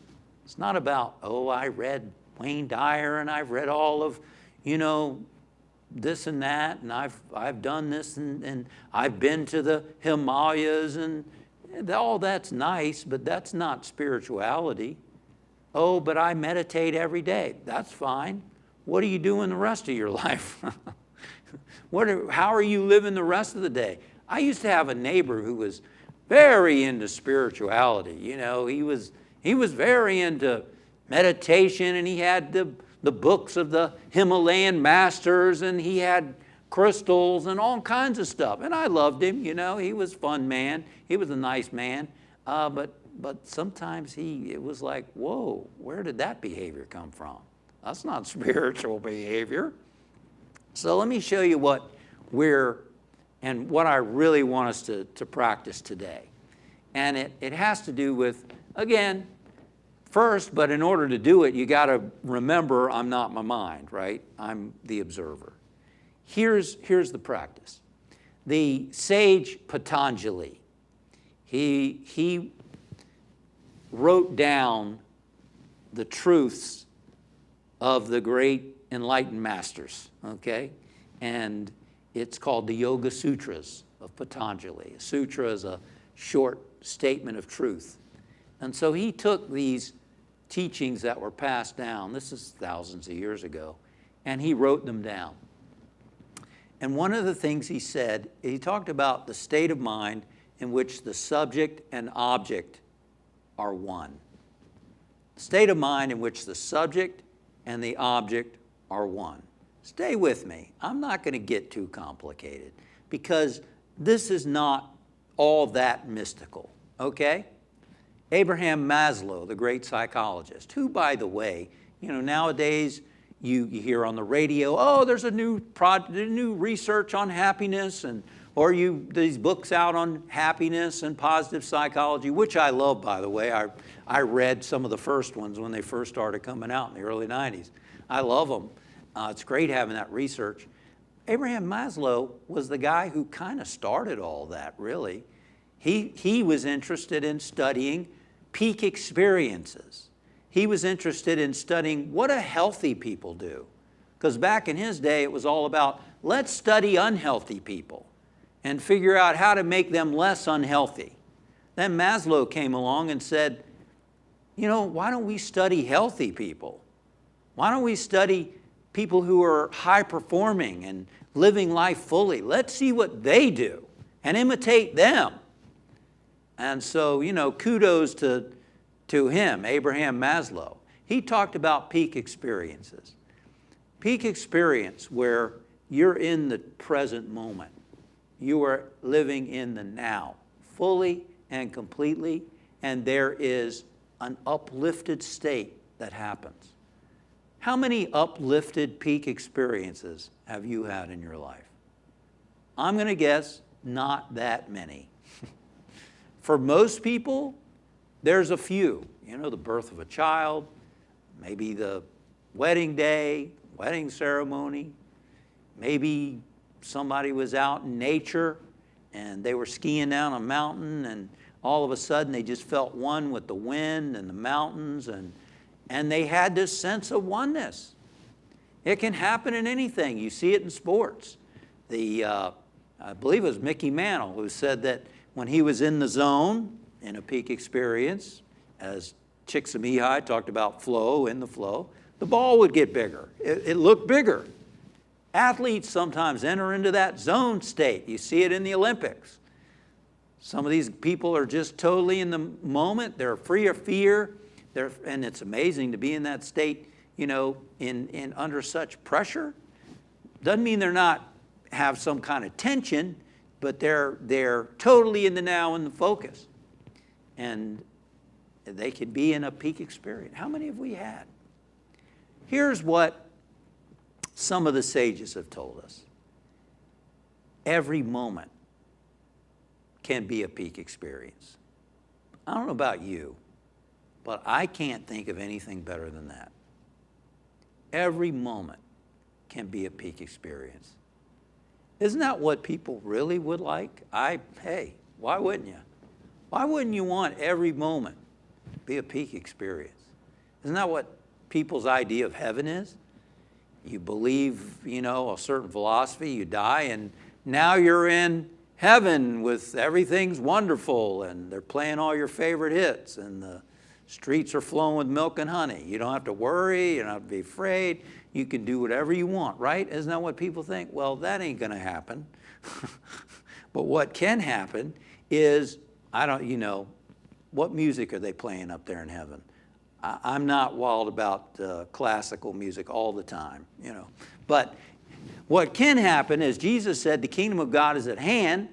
It's not about, I read Wayne Dyer and I've read all of, this and that, and I've done this and I've been to the Himalayas and all that's nice, but that's not spirituality. Oh, but I meditate every day. That's fine. What are you doing the rest of your life? How are you living the rest of the day? I used to have a neighbor who was very into spirituality. He was very into meditation, and he had the books of the Himalayan masters, and he had crystals and all kinds of stuff. And I loved him, he was a fun man. He was a nice man. But sometimes it was like, whoa, where did that behavior come from? That's not spiritual behavior. So let me show you what I really want us to practice today. And it has to do with, again, first, but in order to do it, you got to remember I'm not my mind, right? I'm the observer. Here's the practice. The sage Patanjali, he wrote down the truths of the great enlightened masters, okay? And it's called the Yoga Sutras of Patanjali. A sutra is a short statement of truth. And so he took these teachings that were passed down, this is thousands of years ago, and he wrote them down. And one of the things he said, he talked about the state of mind in which the subject and object are one. State of mind in which the subject and the object are one. Stay with me. I'm not going to get too complicated because this is not all that mystical, okay? Abraham Maslow, the great psychologist, who, by the way, nowadays you hear on the radio, oh, there's a new research on happiness, or these books out on happiness and positive psychology, which I love, by the way. I read some of the first ones when they first started coming out in the early 90s. I love them. It's great having that research. Abraham Maslow was the guy who kind of started all that, really. He was interested in studying peak experiences. He was interested in studying what do healthy people do. Because back in his day, it was all about, let's study unhealthy people and figure out how to make them less unhealthy. Then Maslow came along and said, why don't we study healthy people? Why don't we study people who are high performing and living life fully? Let's see what they do and imitate them. And so, kudos to him, Abraham Maslow. He talked about peak experiences. Peak experience where you're in the present moment. You are living in the now, fully and completely, and there is an uplifted state that happens. How many uplifted peak experiences have you had in your life? I'm going to guess not that many. For most people, there's a few. The birth of a child, maybe the wedding day, wedding ceremony, maybe somebody was out in nature and they were skiing down a mountain and all of a sudden they just felt one with the wind and the mountains and they had this sense of oneness. It can happen in anything. You see it in sports. I believe it was Mickey Mantle who said that when he was in the zone, in a peak experience, as Csikszentmihalyi talked about flow, in the flow, the ball would get bigger. It looked bigger. Athletes sometimes enter into that zone state. You see it in the Olympics. Some of these people are just totally in the moment. They're free of fear. And it's amazing to be in that state, in under such pressure. Doesn't mean they're not have some kind of tension, but they're totally in the now and the focus. And they can be in a peak experience. How many have we had? Here's what some of the sages have told us. Every moment can be a peak experience. I don't know about you, but I can't think of anything better than that. Every moment can be a peak experience. Isn't that what people really would like? Hey, why wouldn't you? Why wouldn't you want every moment to be a peak experience? Isn't that what people's idea of heaven is? You believe, a certain philosophy, you die, and now you're in heaven with everything's wonderful, and they're playing all your favorite hits, and the streets are flowing with milk and honey. You don't have to worry, you don't have to be afraid. You can do whatever you want, right? Isn't that what people think? Well, that ain't going to happen. But what can happen is, what music are they playing up there in heaven? I'm not wild about classical music all the time, But what can happen, as Jesus said, the kingdom of God is at hand,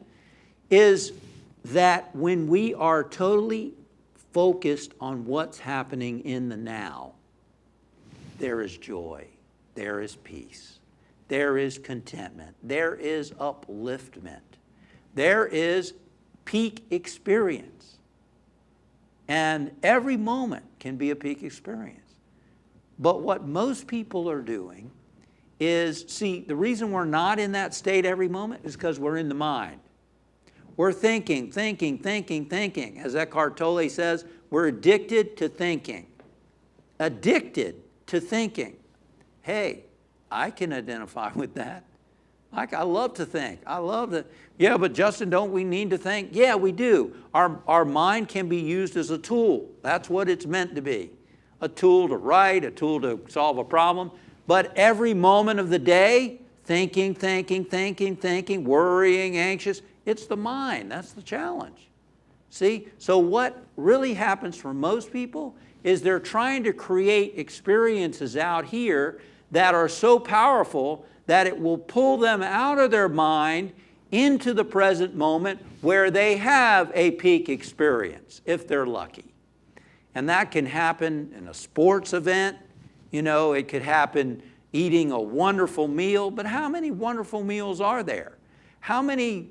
is that when we are totally focused on what's happening in the now, there is joy, there is peace, there is contentment, there is upliftment, there is peak experience. And every moment can be a peak experience. But what most people are doing is, the reason we're not in that state every moment is because we're in the mind. We're thinking. As Eckhart Tolle says, we're addicted to thinking. Addicted to thinking. Hey, I can identify with that. I love to think. Yeah, but Justin, don't we need to think? Yeah, we do. Our mind can be used as a tool. That's what it's meant to be. A tool to write, a tool to solve a problem. But every moment of the day, thinking, worrying, anxious, it's the mind. That's the challenge. See? So what really happens for most people is they're trying to create experiences out here that are so powerful that it will pull them out of their mind into the present moment where they have a peak experience, if they're lucky. And that can happen in a sports event. You know, it could happen eating a wonderful meal, but how many wonderful meals are there? How many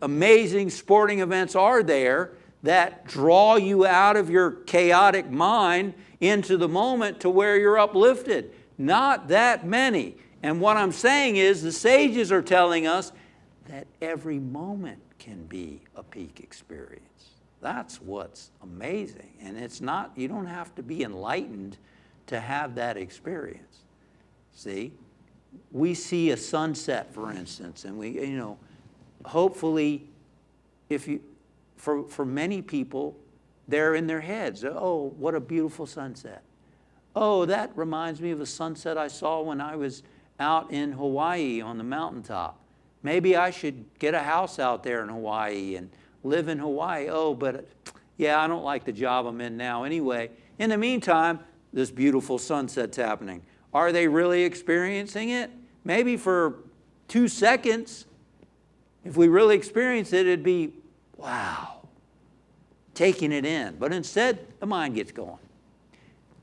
amazing sporting events are there that draw you out of your chaotic mind into the moment to where you're uplifted? Not that many. And what I'm saying is the sages are telling us that every moment can be a peak experience. That's what's amazing. And it's not, you don't have to be enlightened to have that experience. See? We see a sunset, for instance, and we, you know, hopefully, for many people, they're in their heads. Oh, what a beautiful sunset. Oh, that reminds me of a sunset I saw when I was out in Hawaii on the mountaintop. Maybe I should get a house out there in Hawaii and live in Hawaii. Oh, but yeah, I don't like the job I'm in now anyway. In the meantime, this beautiful sunset's happening. Are they really experiencing it? Maybe for 2 seconds. If we really experience it, it'd be, wow, taking it in. But instead, the mind gets going.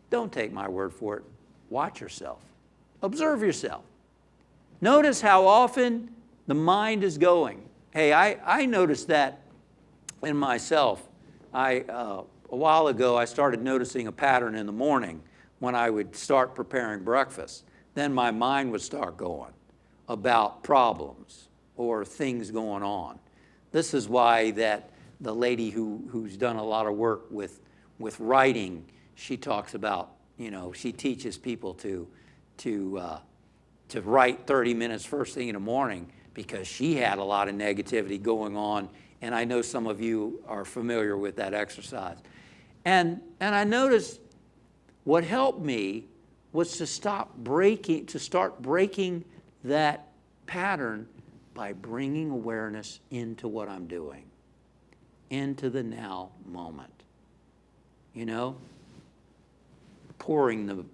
Don't take my word for it. Watch yourself. Observe yourself. Notice how often the mind is going. Hey, I noticed that in myself. A while ago, I started noticing a pattern in the morning when I would start preparing breakfast. Then my mind would start going about problems or things going on. This is why that the lady who's done a lot of work with writing, she talks about, you know, she teaches people to write 30 minutes first thing in the morning because she had a lot of negativity going on, and I know some of you are familiar with that exercise. And I noticed what helped me was to start breaking that pattern by bringing awareness into what I'm doing, into the now moment. You know, pouring the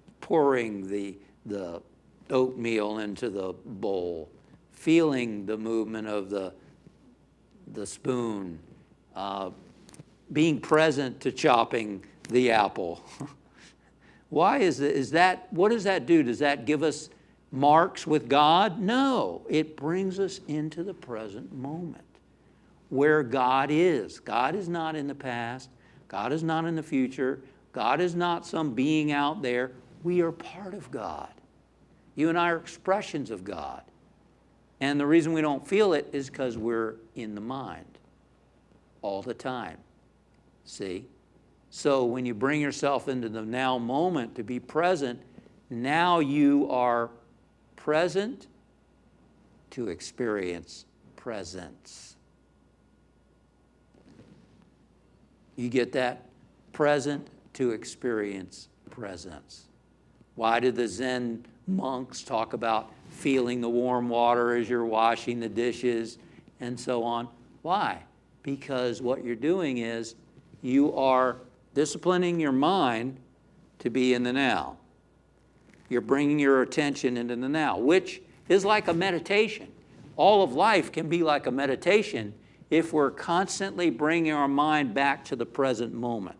oatmeal into the bowl, feeling the movement of the spoon, being present to chopping the apple. Why is that? What does that do? Does that give us marks with God? No, it brings us into the present moment where God is. God is not in the past. God is not in the future. God is not some being out there. We are part of God. You and I are expressions of God. And the reason we don't feel it is because we're in the mind all the time. See? So when you bring yourself into the now moment to be present, now you are present to experience presence. You get that? Present to experience presence. Why did the Zen monks talk about feeling the warm water as you're washing the dishes and so on? Why? Because what you're doing is you are disciplining your mind to be in the now. You're bringing your attention into the now, which is like a meditation. All of life can be like a meditation if we're constantly bringing our mind back to the present moment.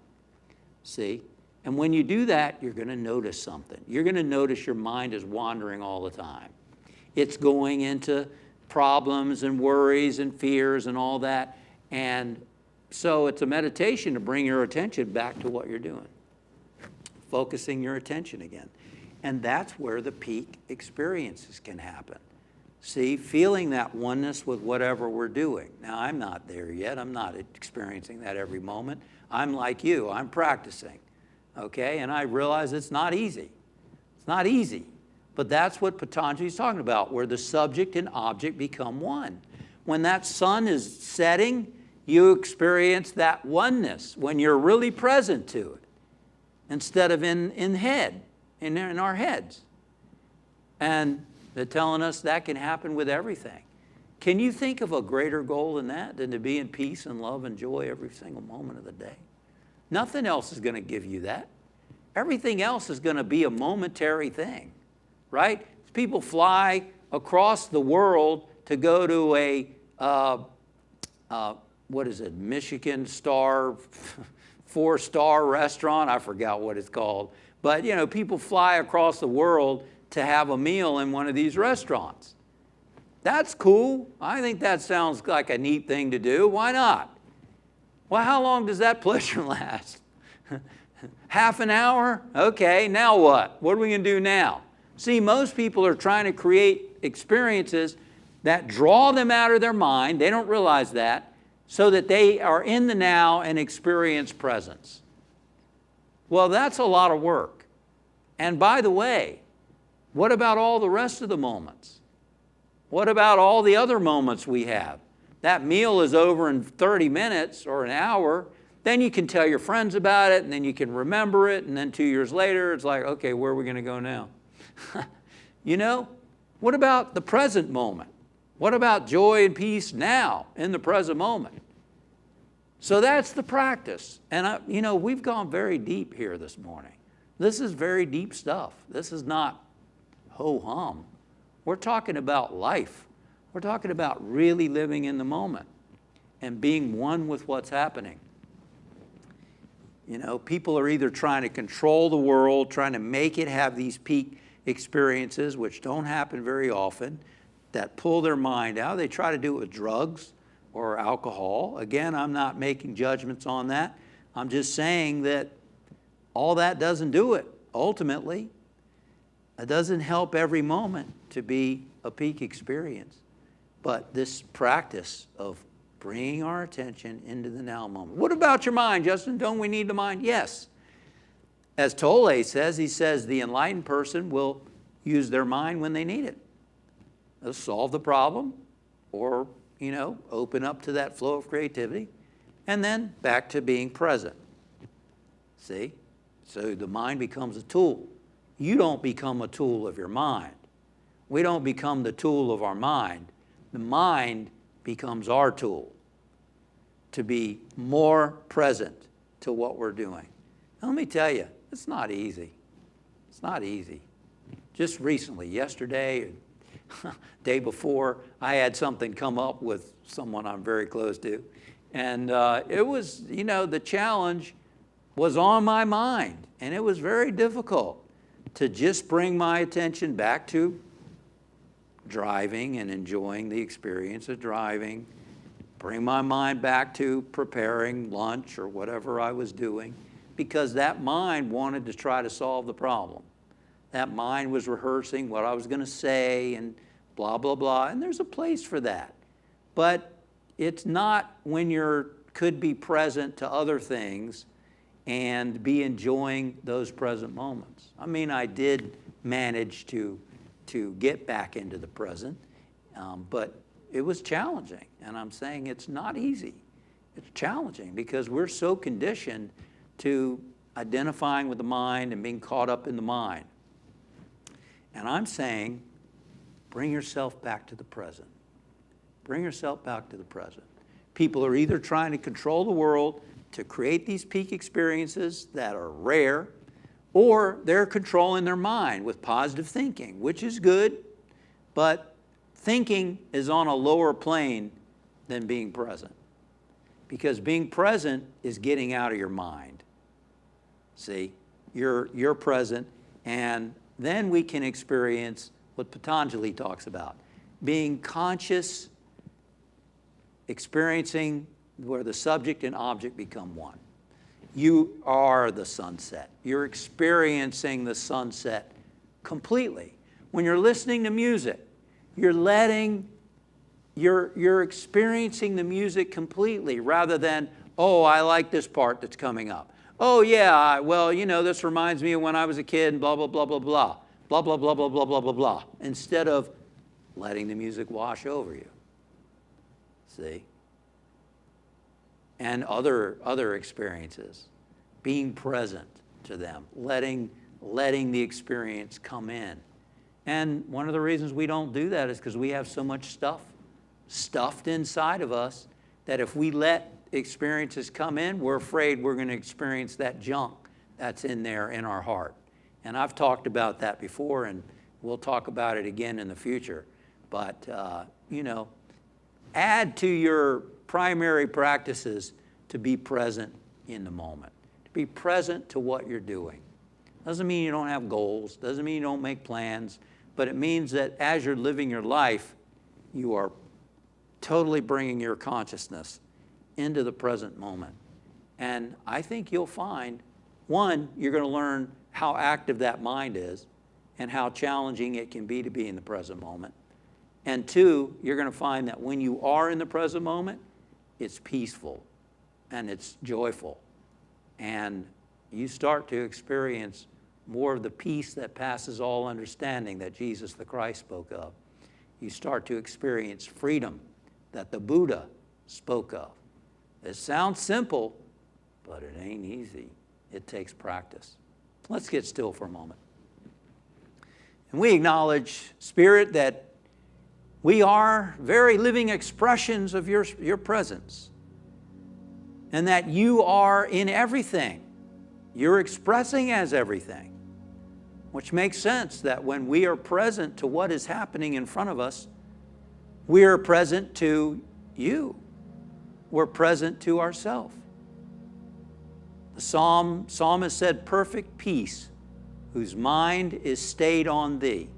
See? And when you do that, you're going to notice something. You're going to notice your mind is wandering all the time. It's going into problems and worries and fears and all that. And so it's a meditation to bring your attention back to what you're doing. Focusing your attention again. And that's where the peak experiences can happen. See, feeling that oneness with whatever we're doing. Now, I'm not there yet. I'm not experiencing that every moment. I'm like you. I'm practicing. Okay? And I realize it's not easy. It's not easy. But that's what Patanjali is talking about, where the subject and object become one. When that sun is setting, you experience that oneness when you're really present to it, instead of in our heads. And they're telling us that can happen with everything. Can you think of a greater goal than that, than to be in peace and love and joy every single moment of the day? Nothing else is going to give you that. Everything else is going to be a momentary thing. right? People fly across the world to go to a, what is it, Michigan star, 4-star restaurant? I forgot what it's called. But, you know, people fly across the world to have a meal in one of these restaurants. That's cool. I think that sounds like a neat thing to do. Why not? Well, how long does that pleasure last? Half an hour? Okay, now what? What are we going to do now? See, most people are trying to create experiences that draw them out of their mind. They don't realize that, so that they are in the now and experience presence. Well, that's a lot of work. And by the way, what about all the rest of the moments? What about all the other moments we have? That meal is over in 30 minutes or an hour. Then you can tell your friends about it, and then you can remember it, and then 2 years later, it's like, okay, where are we going to go now? You know, what about the present moment? What about joy and peace now in the present moment? So that's the practice. And, you know, we've gone very deep here this morning. This is very deep stuff. This is not ho-hum. We're talking about life. We're talking about really living in the moment and being one with what's happening. You know, people are either trying to control the world, trying to make it have these peak experiences, which don't happen very often, that pull their mind out. They try to do it with drugs or alcohol. Again, I'm not making judgments on that. I'm just saying that all that doesn't do it, ultimately. It doesn't help every moment to be a peak experience. But this practice of bringing our attention into the now moment. What about your mind, Justin? Don't we need the mind? Yes. As Tolle says, he says the enlightened person will use their mind when they need it. They'll solve the problem or, you know, open up to that flow of creativity, and then back to being present. See? So the mind becomes a tool. You don't become a tool of your mind. We don't become the tool of our mind. The mind becomes our tool to be more present to what we're doing. Now, let me tell you, it's not easy. It's not easy. Just recently, yesterday, day before, I had something come up with someone I'm very close to. And it was, you know, the challenge was on my mind. And it was very difficult to just bring my attention back to driving and enjoying the experience of driving, bring my mind back to preparing lunch or whatever I was doing, because that mind wanted to try to solve the problem. That mind was rehearsing what I was going to say and blah, blah, blah, and there's a place for that. But it's not when you could be present to other things and be enjoying those present moments. I mean, I did manage to get back into the present, but it was challenging. And I'm saying it's not easy. It's challenging because we're so conditioned to identifying with the mind and being caught up in the mind. And I'm saying, bring yourself back to the present. Bring yourself back to the present. People are either trying to control the world to create these peak experiences that are rare, or they're controlling their mind with positive thinking, which is good, but thinking is on a lower plane than being present. Because being present is getting out of your mind. See, you're present, and then we can experience what Patanjali talks about, being conscious, experiencing where the subject and object become one. You are the sunset. You're experiencing the sunset completely. When you're listening to music, you're experiencing the music completely rather than, oh, I like this part that's coming up. Oh, yeah, well, you know, this reminds me of when I was a kid and blah, blah, blah, blah, blah. Blah, blah, blah, blah, blah, blah, blah, blah. Instead of letting the music wash over you. See? And other experiences. Being present to them. Letting the experience come in. And one of the reasons we don't do that is because we have so much stuff stuffed inside of us that if we let experiences come in, we're afraid we're going to experience that junk that's in there in our heart. And I've talked about that before, and We'll talk about it again in the future. But, add to your primary practices to be present in the moment, to be present to what you're doing. Doesn't mean you don't have goals, doesn't mean you don't make plans, but it means that as you're living your life, you are totally bringing your consciousness into the present moment. And I think you'll find, one, you're going to learn how active that mind is and how challenging it can be to be in the present moment. And two, you're going to find that when you are in the present moment, it's peaceful and it's joyful. And you start to experience more of the peace that passes all understanding that Jesus the Christ spoke of. You start to experience freedom that the Buddha spoke of. It sounds simple, but it ain't easy. It takes practice. Let's get still for a moment. And we acknowledge, Spirit, that we are very living expressions of your presence, and that you are in everything. You're expressing as everything, which makes sense that when we are present to what is happening in front of us, we are present to you. We're present to ourselves. The psalmist said, perfect peace, whose mind is stayed on thee.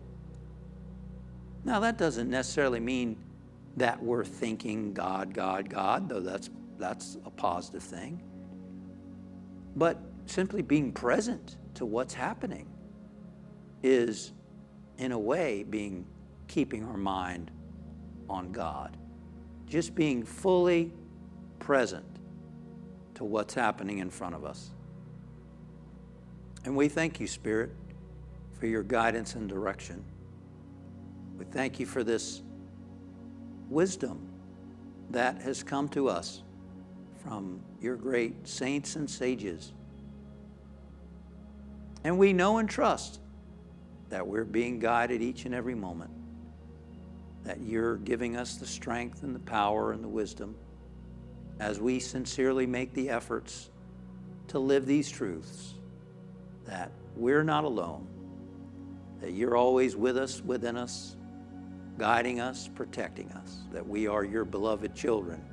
Now that doesn't necessarily mean that we're thinking God, God, God, though that's a positive thing. But simply being present to what's happening is, in a way, keeping our mind on God. Just being fully present to what's happening in front of us. And we thank you, Spirit, for your guidance and direction. We thank you for this wisdom that has come to us from your great saints and sages. And we know and trust that we're being guided each and every moment, that you're giving us the strength and the power and the wisdom as we sincerely make the efforts to live these truths, that we're not alone, that you're always with us, within us, guiding us, protecting us, that we are your beloved children,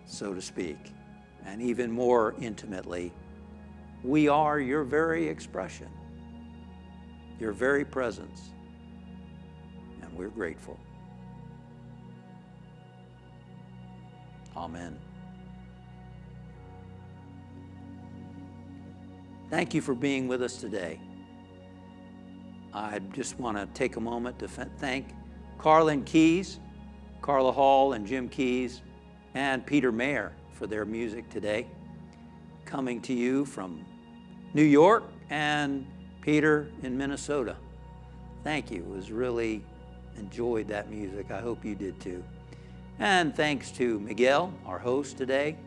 so to speak. And even more intimately, we are your very expression, your very presence, and we're grateful. Amen. Thank you for being with us today. I just want to take a moment to thank Carla and Keyes, Carla Hall and Jim Keyes, and Peter Mayer for their music today. Coming to you from New York and Peter in Minnesota. Thank you. It was really enjoyed that music. I hope you did too. And thanks to Miguel, our host today,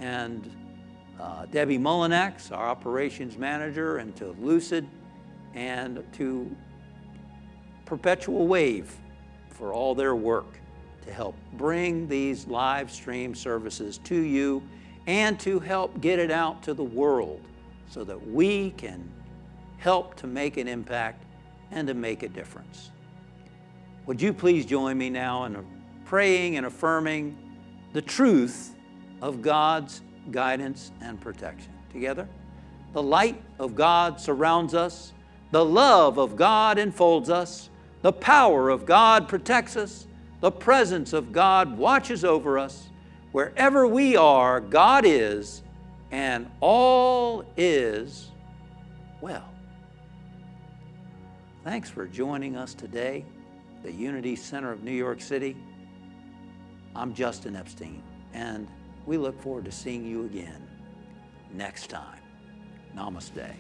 and Debbie Mullinax, our operations manager, and to Lucid, and to Perpetual Wave for all their work to help bring these live stream services to you and to help get it out to the world so that we can help to make an impact and to make a difference. Would you please join me now in praying and affirming the truth of God's guidance and protection. Together, the light of God surrounds us, the love of God enfolds us, the power of God protects us, the presence of God watches over us. Wherever we are, God is, and all is well. Thanks for joining us today, the Unity Center of New York City. I'm Justin Epstein, and we look forward to seeing you again next time. Namaste.